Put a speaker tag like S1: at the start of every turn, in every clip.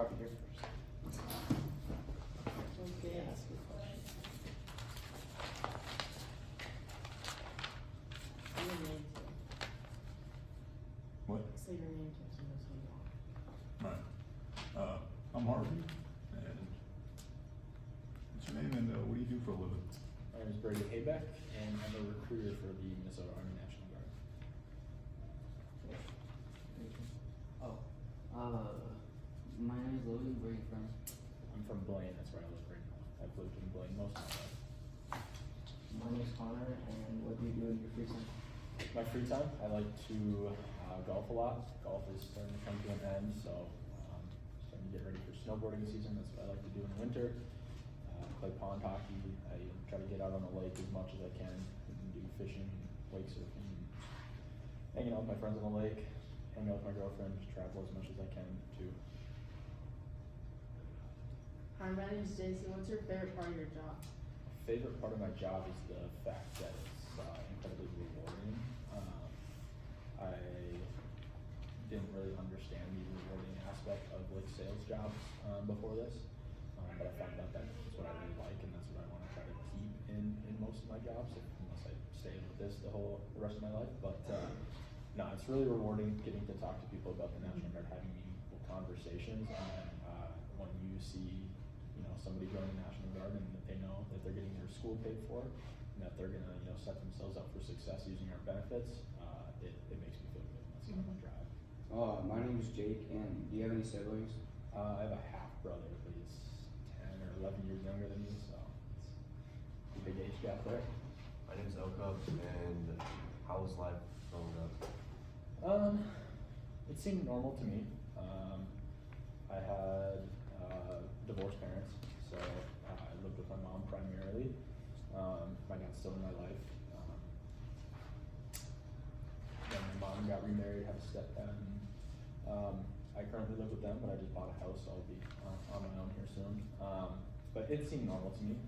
S1: carpenter first. Okay, ask your question. Say your name too.
S2: What?
S1: Say your name too, so knows who you are.
S2: Right. I'm Harvey, and what's your name, and what do you do for a living?
S3: My name is Brady Haybeck, and I'm a recruiter for the Minnesota Army National Guard.
S4: My name is Logan. Where are you from?
S3: I'm from Blaine, that's where I live right now. I've lived in Blaine most of my life.
S4: My name is Connor, and what do you do in your free time?
S3: My free time, I like to golf a lot. Golf is starting to come to an end, so starting to get ready for snowboarding season. That's what I like to do in the winter. Play pond hockey. I try to get out on the lake as much as I can and do fishing, wake surfing, hanging out with my friends on the lake, hang out with my girlfriend, travel as much as I can too.
S1: Hi, my name is Jason. What's your favorite part of your job?
S3: Favorite part of my job is the fact that it's incredibly rewarding. I didn't really understand the rewarding aspect of like sales jobs before this, but I found out that it's what I really like, and that's what I want to try to keep in most of my jobs, unless I stay with this the rest of my life. But no, it's really rewarding getting to talk to people about the National Guard, having meaningful conversations, and when you see somebody join the National Guard and that they know that they're getting their school paid for and that they're gonna set themselves up for success using our benefits, it makes me feel good. That's kind of my drive.
S5: My name is Jake, and do you have any siblings?
S3: I have a half brother, but he's 10 or 11 years younger than me, so it's a big age gap there.
S6: My name's Oka, and how was life growing up?
S3: It seemed normal to me. I had divorced parents, so I lived with my mom primarily. My dad's still in my life. Then my mom got remarried, had a stepdad. I currently live with them, but I just bought a house, so I'll be on my own here soon. But it seemed normal to me.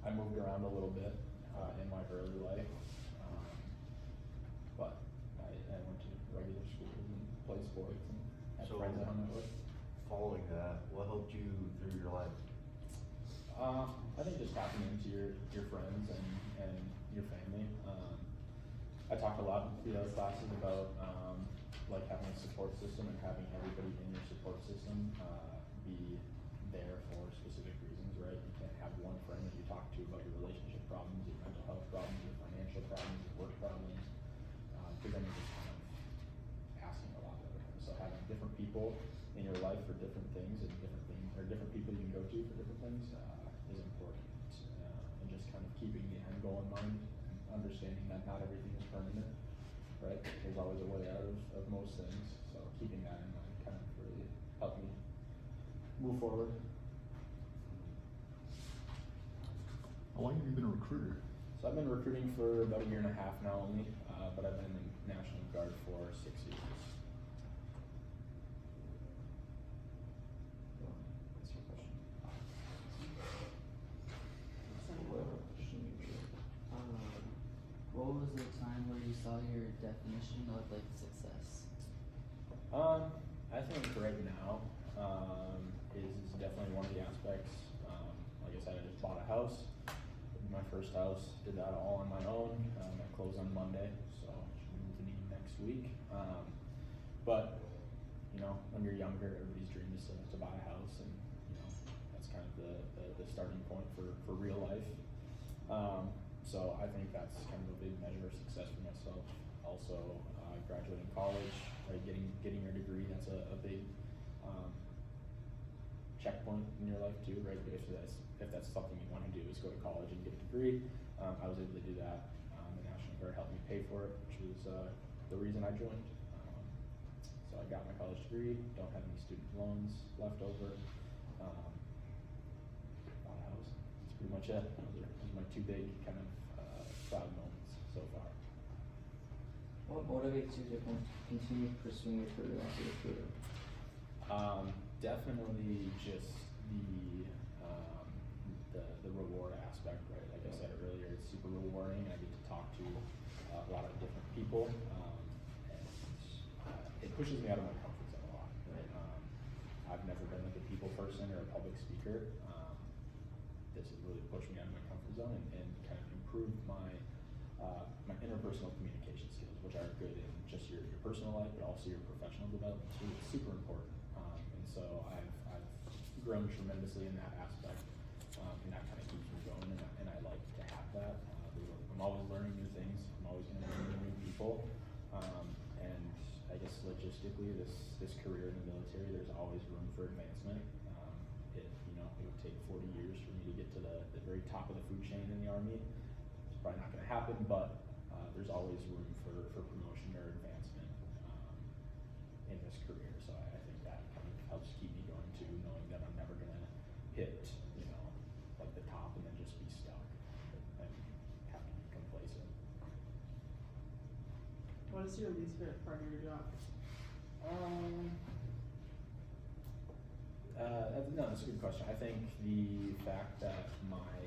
S3: I moved around a little bit in my early life, but I went to regular schools and played sports and had
S6: So-
S3: friends I hung out with.
S6: Following that, what helped you through your life?
S3: I think just tapping into your friends and your family. I talked a lot with the other classes about like having a support system and having everybody in your support system be there for specific reasons, right? You can't have one friend that you talk to about your relationship problems, your mental health problems, your financial problems, your work problems, because then you're just kind of asking a lot of them. So having different people in your life for different things and different people you can go to for different things is important. And just kind of keeping the end goal in mind and understanding that not everything is permanent, right? There's always a way out of most things. So keeping that in mind kind of really helped me move forward.
S2: How long have you been a recruiter?
S3: So I've been recruiting for about a year and a half now only, but I've been in the National Guard for 6 years. That's your question.
S4: What was the time where you saw your definition of like success?
S3: I think right now is definitely one of the aspects. Like I said, I just bought a house. My first house, did that all on my own. I closed on Monday, so should be moving in next week. But when you're younger, everybody's dream is to buy a house, and that's kind of the starting point for real life. So I think that's kind of a big measure of success for myself. Also, graduating college, right, getting your degree, that's a big checkpoint in your life too, right? If that's something you want to do, is go to college and get a degree. I was able to do that. The National Guard helped me pay for it, which was the reason I joined. So I got my college degree, don't have any student loans left over. Bought a house. That's pretty much it. Those are my two big kind of proud moments so far.
S4: What motivates you to continue pursuing your career as a recruiter?
S3: Definitely just the reward aspect, right? Like I said earlier, it's super rewarding. I get to talk to a lot of different people, and it pushes me out of my comfort zone a lot, right? I've never been like a people person or a public speaker. This has really pushed me out of my comfort zone and kind of improved my my interpersonal communication skills, which are good in just your personal life, but also your professional development too. It's super important. And so I've grown tremendously in that aspect, and that kind of keeps me going, and I like to have that. I'm always learning new things. I'm always going to meet new people. And I guess logistically, this career in the military, there's always room for advancement. It would take 40 years for me to get to the very top of the food chain in the Army. It's probably not going to happen, but there's always room for promotion or advancement in this career. So I think that kind of helps keep me going too, knowing that I'm never going to hit, like the top and then just be stuck and have to be complacent.
S1: What is your least favorite part of your job?
S3: That's a good question. I think the fact that my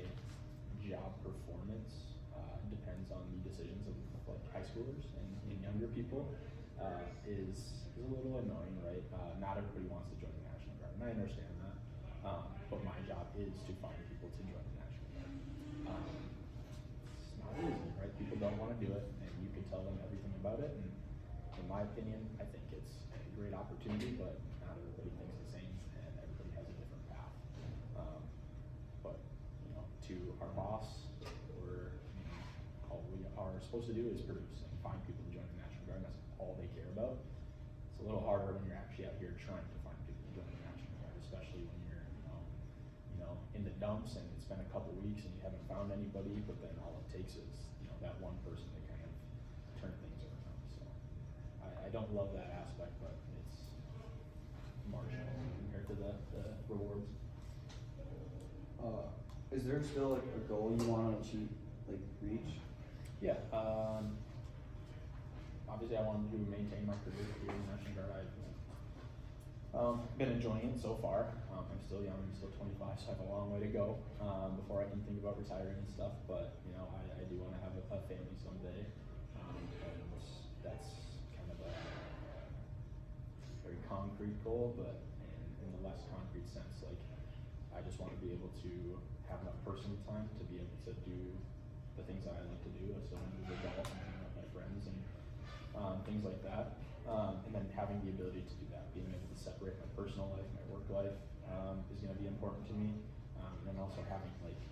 S3: job performance depends on the decisions of like high schoolers and younger people is a little annoying, right? Not everybody wants to join the National Guard, and I understand that. But my job is to find people to join the National Guard. It's not easy, right? People don't want to do it, and you can tell them everything about it. And in my opinion, I think it's a great opportunity, but not everybody thinks the same, and everybody has a different path. But to our boss, all we are supposed to do is produce and find people to join the National Guard. That's all they care about. It's a little harder when you're actually out here trying to find people to join the National Guard, especially when you're in the dumps and it's been a couple weeks and you haven't found anybody. But then all it takes is that one person to kind of turn things around. So I don't love that aspect, but it's marginal compared to the rewards.
S5: Is there still like a goal you want to achieve, like reach?
S3: Yeah. Obviously, I wanted to maintain my career here in the National Guard. I've been enjoying it so far. I'm still young. I'm still 25, so I have a long way to go before I can think about retiring and stuff. But I do want to have a family someday, and that's kind of a very concrete goal. But in the less concrete sense, like I just want to be able to have enough personal time to be able to do the things that I like to do as someone who's an adult and hanging out with my friends and things like that. And then having the ability to do that, being able to separate my personal life, my work life, is going to be important to me. And then also having like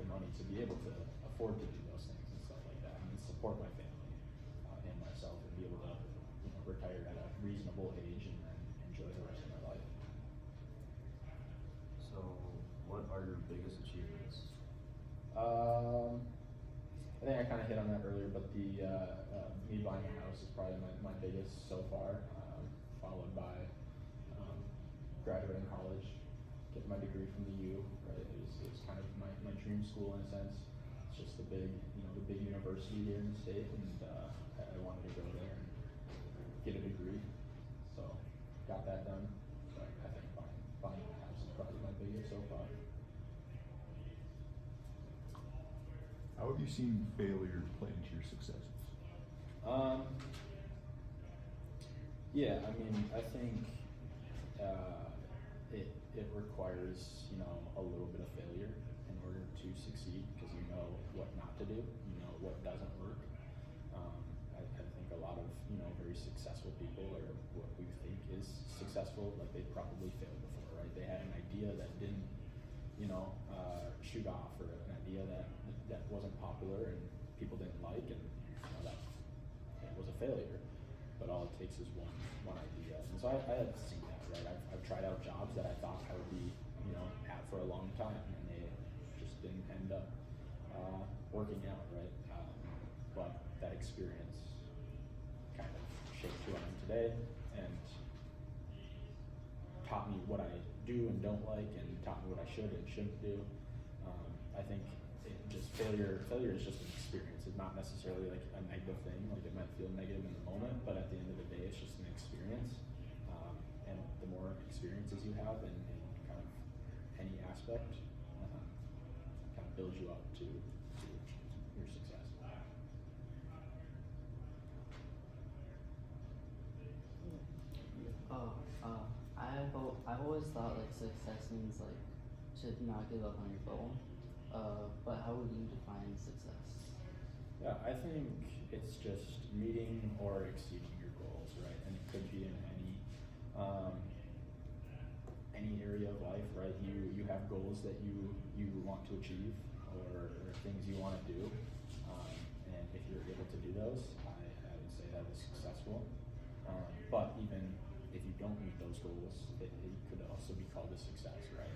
S3: the money to be able to afford to do those things and stuff like that, and support my family and myself, and be able to retire at a reasonable age and then enjoy the rest of my life.
S6: So, what are your biggest achievements?
S3: I think I kind of hit on that earlier, but the me buying a house is probably my biggest so far, followed by graduating college, getting my degree from the U. Right, it's kind of my dream school in a sense. It's just the big university here in the state, and I wanted to go there and get a degree. So got that done. So I think buying a house is probably my biggest so far.
S2: How have you seen failure play into your successes?
S3: Yeah, I mean, I think it requires a little bit of failure in order to succeed, because you know what not to do, you know what doesn't work. I think a lot of very successful people, or what we think is successful, like they probably failed before, right? They had an idea that didn't shoot off, or an idea that wasn't popular and people didn't like, and that it was a failure. But all it takes is one idea. And so I have seen that, right? I've tried out jobs that I thought I would be at for a long time, and they just didn't end up working out, right? But that experience kind of shaped who I am today, and taught me what I do and don't like, and taught me what I should and shouldn't do. I think failure is just an experience. It's not necessarily like a negative thing. Like it might feel negative in the moment, but at the end of the day, it's just an experience. And the more experiences you have in kind of any aspect, kind of builds you up to your success.
S4: I I've always thought like success means like to not give up on your goal. But how would you define success?
S3: Yeah, I think it's just meeting or exceeding your goals, right? And it could be in any area of life, right? You have goals that you want to achieve or things you want to do. And if you're able to do those, I would say that is successful. But even if you don't meet those goals, it could also be called a success, right?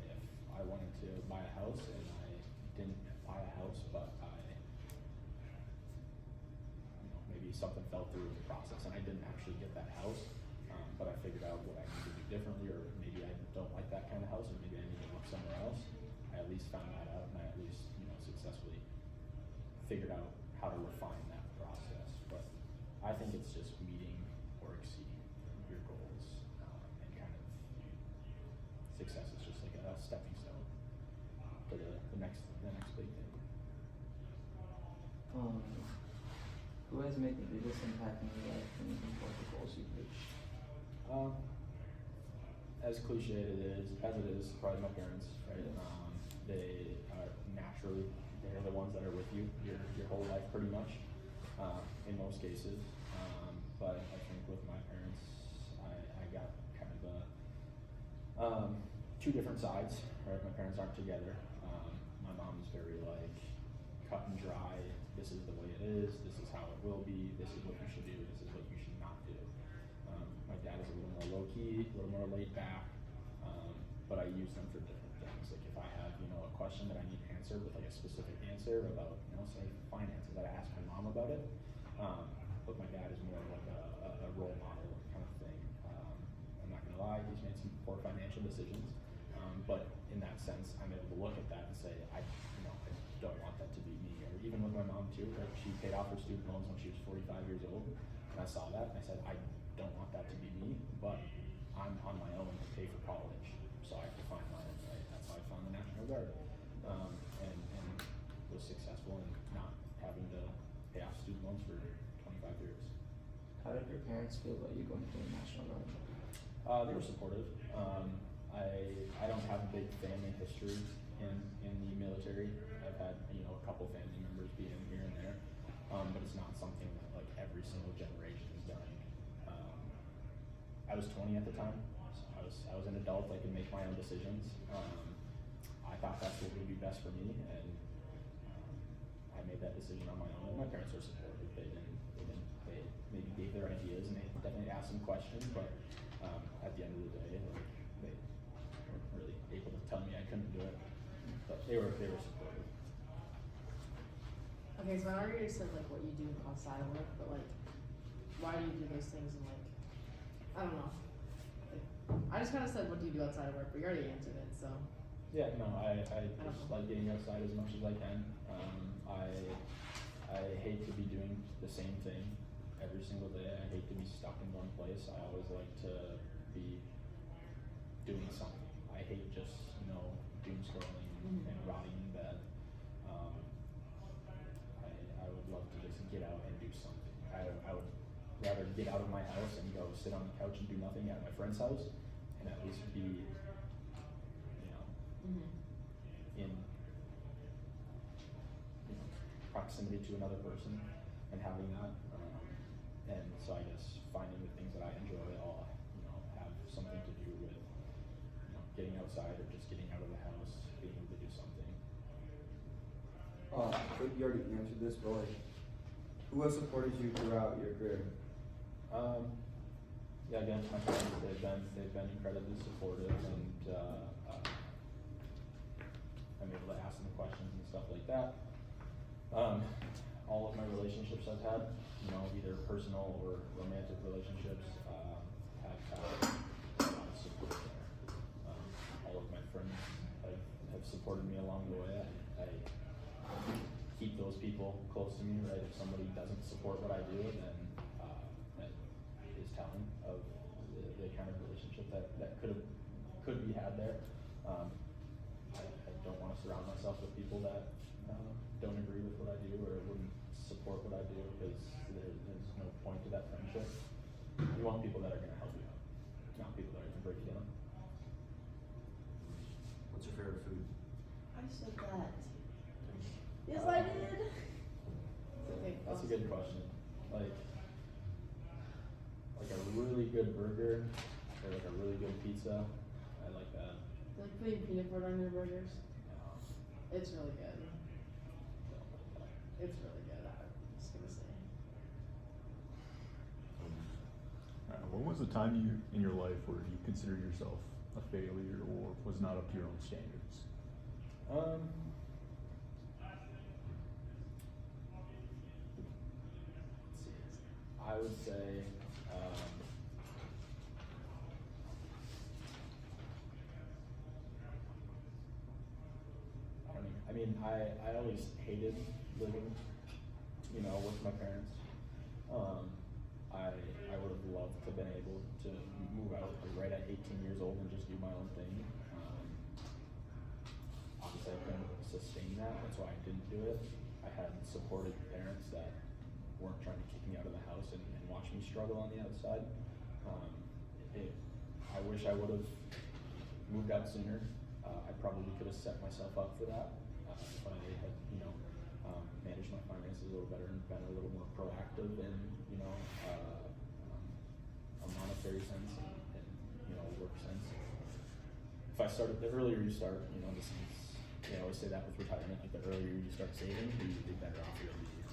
S3: If I wanted to buy a house and I didn't buy a house, but maybe something fell through in the process and I didn't actually get that house, but I figured out what I need to do differently, or maybe I don't like that kind of house, or maybe I need to look somewhere else. I at least found that out, and I at least successfully figured out how to refine that process. But I think it's just meeting or exceeding your goals, and kind of success is just like a stepping stone to the next big thing.
S4: Who has made the biggest impact in your life and what the goals you've reached?
S3: As cliche as it is, probably my parents, right? They are naturally, they're the ones that are with you your whole life pretty much, in most cases. But I think with my parents, I got kind of two different sides, right? My parents aren't together. My mom's very like cut and dry. This is the way it is. This is how it will be. This is what you should do. This is what you should not do. My dad is a little more low key, a little more laid back, but I use them for different things. Like if I have a question that I need answered with like a specific answer about say finances, that I ask my mom about it. But my dad is more like a role model kind of thing. I'm not gonna lie, he's made some poor financial decisions, but in that sense, I'm able to look at that and say I don't want that to be me. Or even with my mom too, right? She paid off her student loans when she was 45 years old, and I saw that and I said I don't want that to be me, but I'm on my own to pay for college, so I have to find my own way. That's how I found the National Guard, and was successful in not having to pay off student loans for 25 years.
S4: How did your parents feel about you going to the National Guard?
S3: They were supportive. I don't have a big family history in the military. I've had a couple family members be in here and there, but it's not something that like every single generation has done. I was 20 at the time, so I was an adult. I could make my own decisions. I thought that's what would be best for me, and I made that decision on my own. And my parents were supportive. They maybe gave their ideas, and they definitely asked some questions, but at the end of the day, like, they weren't really able to tell me I couldn't do it. But they were supportive.
S1: Okay, so I already said like what you do outside of work, but like, why do you do those things? And like, I don't know. Like, I just kind of said what do you do outside of work, but you already answered it. So
S3: Yeah, no, I just like getting outside as much as I can. I hate to be doing the same thing every single day. I hate to be stuck in one place. I always like to be doing something. I hate just doom scrolling and rotting in bed. I would love to just get out and do something. I would rather get out of my house and go sit on the couch and do nothing at my friend's house, and at least be in proximity to another person and having that. And so I guess finding the things that I enjoy all have something to do with getting outside or just getting out of the house, being able to do something.
S5: You already answered this, but like, who has supported you throughout your career?
S3: Yeah, again, my friends, they've been incredibly supportive, and I'm able to ask them questions and stuff like that. All of my relationships I've had, either personal or romantic relationships, have had a lot of support there. All of my friends have supported me along the way. I keep those people close to me, right? If somebody doesn't support what I do, then that is telling of the kind of relationship that could be had there. I don't want to surround myself with people that don't agree with what I do or wouldn't support what I do, because there's no point to that friendship. You want people that are going to help you out. not people that are gonna break you down.
S6: What's your favorite food?
S1: I said that. Yes, I did. Okay,
S3: That's a good question. Like a really good burger or like a really good pizza. I like that.
S1: Like putting peanut butter on your burgers.
S3: Um,
S1: It's really good.
S3: don't like that.
S1: It's really good. I'm just gonna say.
S2: When was the time in your life where you considered yourself a failure or was not up to your own standards?
S3: Let's see. I would say, I always hated living, with my parents. I would have loved to have been able to move out like, right at 18 years old and just do my own thing. Obviously I couldn't sustain that, that's why I didn't do it. I had supportive parents that weren't trying to kick me out of the house and watch me struggle on the outside. I wish I would have moved out sooner. I probably could have set myself up for that if I had, managed my finances a little better and been a little more proactive in, a monetary sense and work sense. If I started, the earlier you start, this is, I always say that with retirement, like the earlier you start saving, the better off you'll be.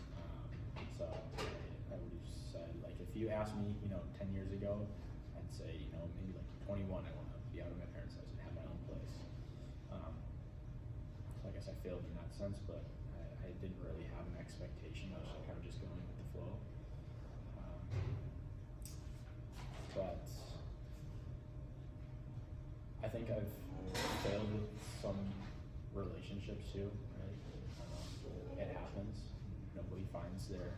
S3: So I would have said, like, if you asked me, 10 years ago, I'd say, maybe like 21, I want to be out of my parents' house and have my own place. So I guess I failed in that sense, but I didn't really have an expectation. I was kind of just going with the flow. But I think I've failed with some relationships too, right? It happens. Nobody finds their,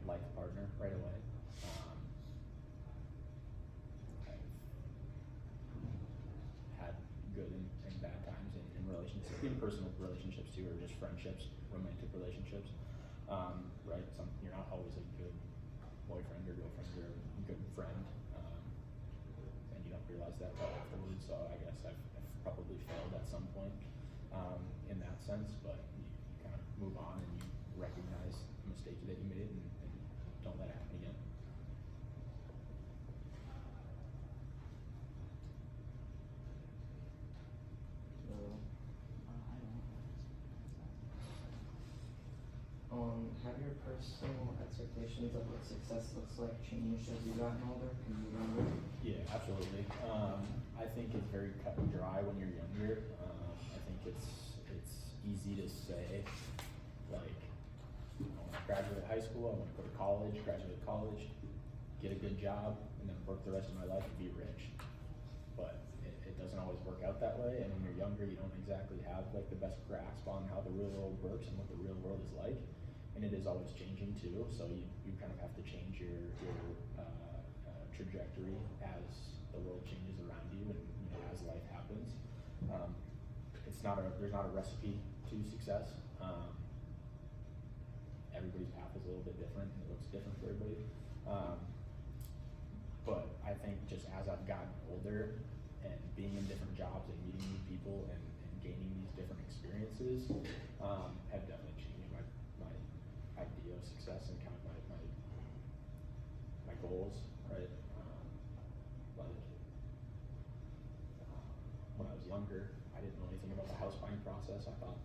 S3: life partner right away. I've had good and bad times in relationships, in personal relationships too, or just friendships, romantic relationships. Right? You're not always a good boyfriend or girlfriend or a good friend, and you don't realize that until afterwards. So I guess I've probably failed at some point in that sense, but you kind of move on and you recognize the mistake that you made and don't let it happen again.
S4: So, I don't know. Have your personal expectations of what success looks like changed as you gotten older? Can you remember?
S3: Yeah, absolutely. I think it's very cut and dry when you're younger. I think it's easy to say, like, I want to graduate high school, I want to go to college, graduate college, get a good job, and then work the rest of my life and be rich. But it doesn't always work out that way, and when you're younger, you don't exactly have like the best grasp on how the real world works and what the real world is like. And it is always changing too, so you kind of have to change your trajectory as the world changes around you and as life happens. There's not a recipe to success. Everybody's path is a little bit different and it looks different for everybody. But I think just as I've gotten older and being in different jobs and meeting new people and gaining these different experiences, have definitely changed my idea of success and kind of my goals, right? When I was younger, I didn't know anything about the house buying process. I thought,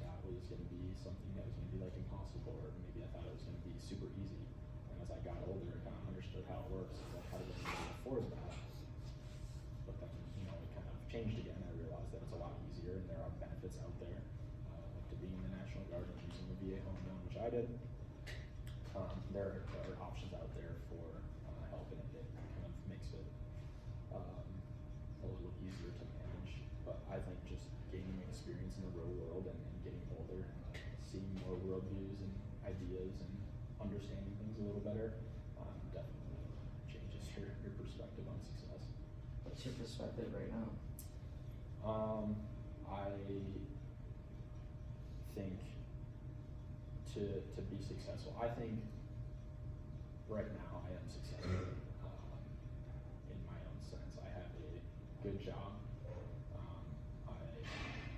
S3: that was going to be something that was going to be like impossible, or maybe I thought it was going to be super easy. And as I got older, I kind of understood how it works. Like, how do I afford that? But then, it kind of changed again. I realized that it's a lot easier, and there are benefits out there, like to being in the National Guard and using the VA home loan, which I did. There are options out there for help, and it kind of makes it a little easier to manage. But I think just gaining experience in the real world and getting older, seeing more worldviews and ideas and understanding things a little better, definitely changes your perspective on success.
S4: What's your perspective right now?
S3: I think to be successful, I think right now I am successful in my own good job. I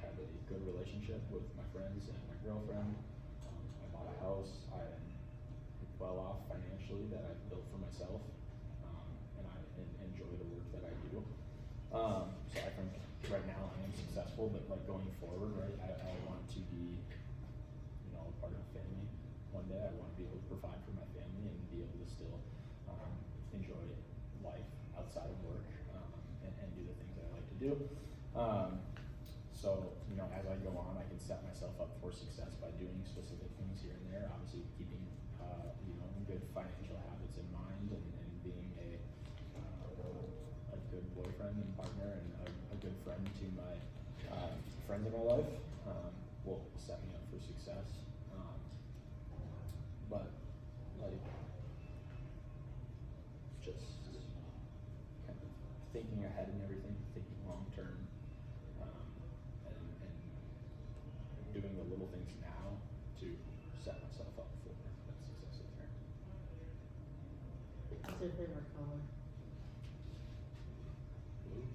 S3: have a good relationship with my friends and my girlfriend. I bought a house. I am well off financially that I've built for myself, and I enjoy the work that I do. So I think right now I am successful, but like going forward, right, I want to be, you know, a part of a family. One day I want to be able to provide for my family and be able to still enjoy life outside of work, and do the things that I like to do. So, you know, as I go on, I can set myself up for success by doing specific things here and there, obviously keeping, you know, good financial habits in mind, and being a good boyfriend and partner and a good friend to my friends in my life will set me up for success. But like just kind of thinking ahead and everything, thinking long term, and doing the little things now to set myself up for that success later.
S1: What's your favorite color?
S3: Blue,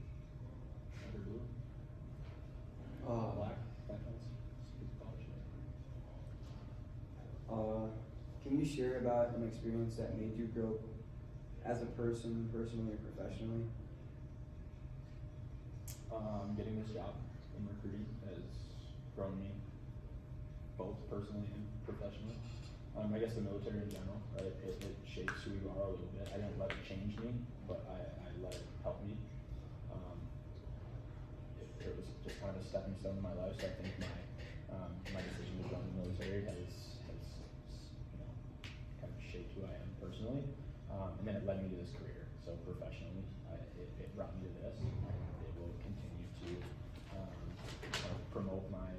S3: under blue,
S5: Uh,
S3: black, that one's super polished.
S5: Can you share about an experience that made you grow as a person, personally or professionally?
S3: Getting this job in recruiting has grown me both personally and professionally. I guess the military in general, right? It shapes who you are a little bit. I didn't let it change me, but I let it help me. It was just kind of a stepping stone in my life. So I think my decision to join the military has you know, kind of shaped who I am personally, and then it led me to this career. So professionally, it brought me to this. It will continue to promote my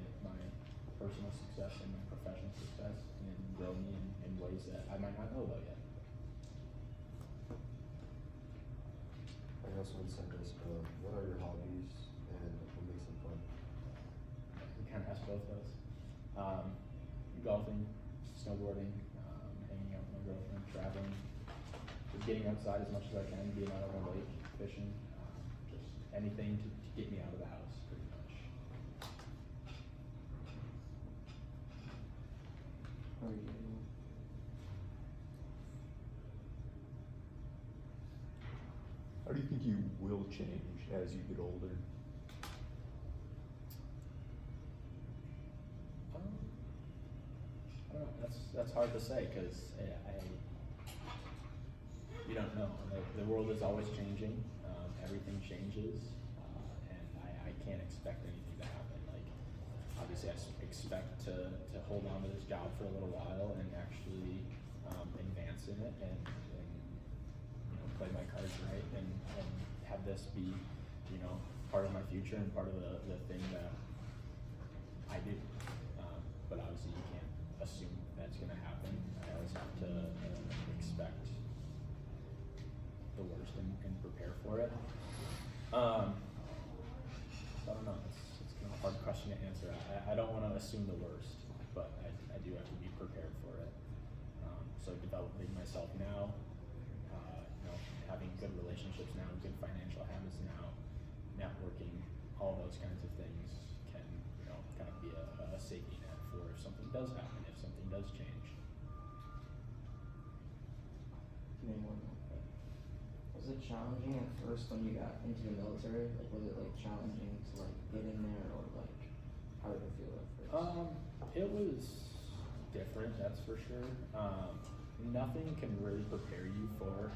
S3: personal success and my professional success, and grow me in ways that I might not know about yet.
S6: I also want to send this, what are your hobbies and what makes them fun?
S3: We kind of asked both those. Golfing, snowboarding, hanging out with my girlfriend, traveling, just getting outside as much as I can, being out on the lake, fishing, just anything to get me out of the house, pretty much.
S4: How are you?
S2: How do you think you will change as you get older?
S3: I don't know. That's hard to say because you don't know. The world is always changing. Everything changes, and I can't expect anything to happen. Like obviously, I expect to hold on to this job for a little while and actually advance in it, and you know, play my cards right, and have this be, you know, part of my future and part of the thing that I do. But obviously you can't assume that's gonna happen. I always have to expect the worst and prepare for it. So I don't know, it's kind of a hard question to answer. I don't wanna assume the worst, but I do have to be prepared for it. So developing myself now, you know, having good relationships now, good financial habits now, networking, all those kinds of things can, you know, kind of be a safety net for if something does happen, if something does change.
S4: Maybe one more. Was it challenging at first when you got into the military? Like, was it like challenging to like get in there, or like how did it feel at first?
S3: It was different, that's for sure. Nothing can really prepare you for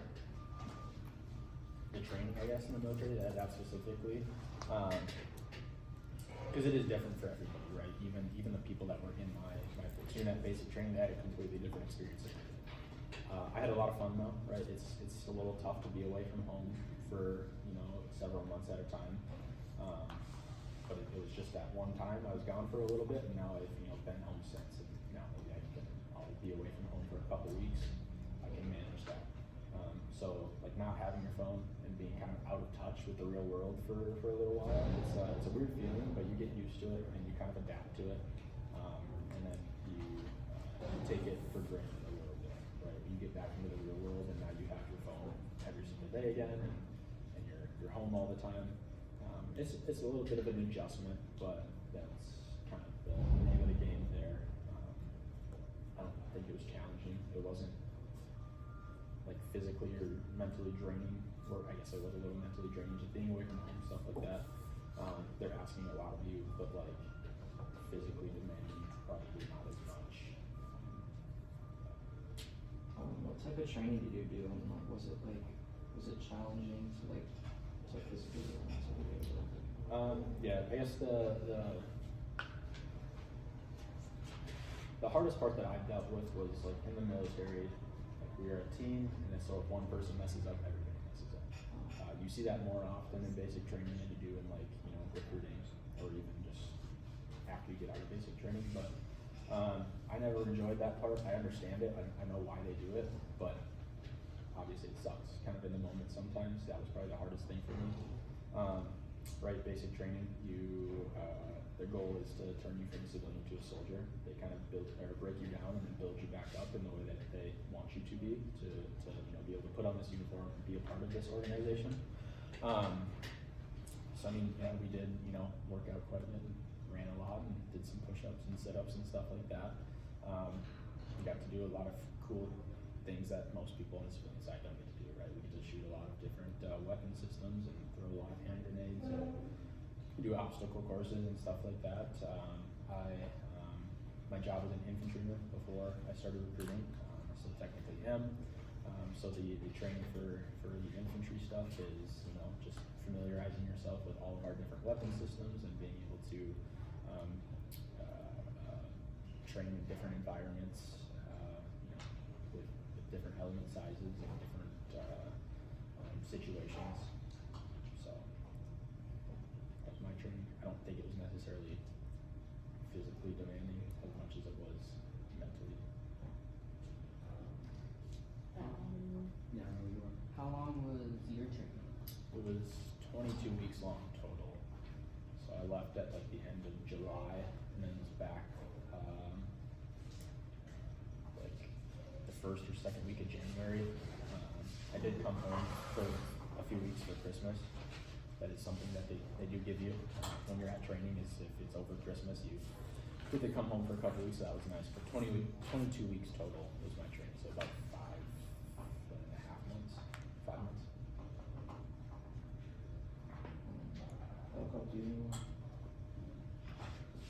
S3: the training, I guess, in the military, that specifically. Because it is different for everybody, right? Even the people that were in my platoon at basic training, they had a completely different experience. I had a lot of fun though, right? It's a little tough to be away from home for, you know, several months at a time. But it was just that one time I was gone for a little bit, and now I've, you know, been home since, and now maybe I'll be away from home for a couple weeks. I can manage that. So like not having your phone and being kind of out of touch with the real world for a little while, it's a weird feeling, but you get used to it and you kind of adapt to it, and then you take it for granted a little bit, right? You get back into the real world, and now you have your phone every single day again, and you're home all the time. It's a little bit of an adjustment, but that's kind of the name of the game there. I don't think it was challenging. It wasn't like physically or mentally draining, or I guess it was a little mentally draining, just being away from home, stuff like that. They're asking a lot of you, but like physically demanding, probably not as much.
S4: What type of training did you do, and like, was it challenging to like, to physically or mentally do it?
S3: Yeah, I guess the hardest part that I've dealt with was like in the military, like we are a team, and then so if one person messes up, everybody messes up. You see that more often in basic training than you do in like, you know, recruiting, or even just after you get out of basic training, but I never enjoyed that part. I understand it, I know why they do it, but obviously it sucks kind of in the moment sometimes. That was probably the hardest thing for me. Right, basic training, their goal is to turn you from a civilian to a soldier. They kind of break you down and then build you back up in the way that they want you to be, to you know, be able to put on this uniform and be a part of this organization. So I mean, yeah, we did, you know, work out quite a bit and ran a lot and did some push-ups and sit-ups and stuff like that. We got to do a lot of cool things that most people on the civilian side don't get to do, right? We get to shoot a lot of different weapon systems and throw a lot of hand grenades and do obstacle courses and stuff like that. My job was an infantryman before I started recruiting, so technically am. So the training for the infantry stuff is, you know, just familiarizing yourself with all of our different weapon systems and being able to train in different environments, you know, with different element sizes and different situations. So that's my training. I don't think it was necessarily physically demanding as much as it was mentally.
S5: Yeah, no, you are.
S4: How long was your training?
S3: It was 22 weeks long total. So I left at like the end of July and then was back like the first or second week of January. I did come home for a few weeks for Christmas. That is something that they do give you when you're at training, is if it's over Christmas, you get to come home for a couple weeks, so that was nice. But 22 weeks total was my training, so about 5.5 months, 5 months.
S4: How do you?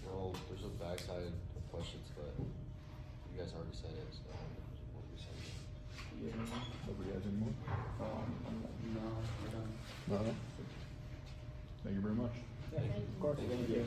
S6: Well, there's a backside of questions, but you guys already said it, so what we said.
S4: You have any?
S2: Nobody has any more?
S5: No, we're done.
S2: No. Thank you very much.
S3: Yeah, of course. Thank you.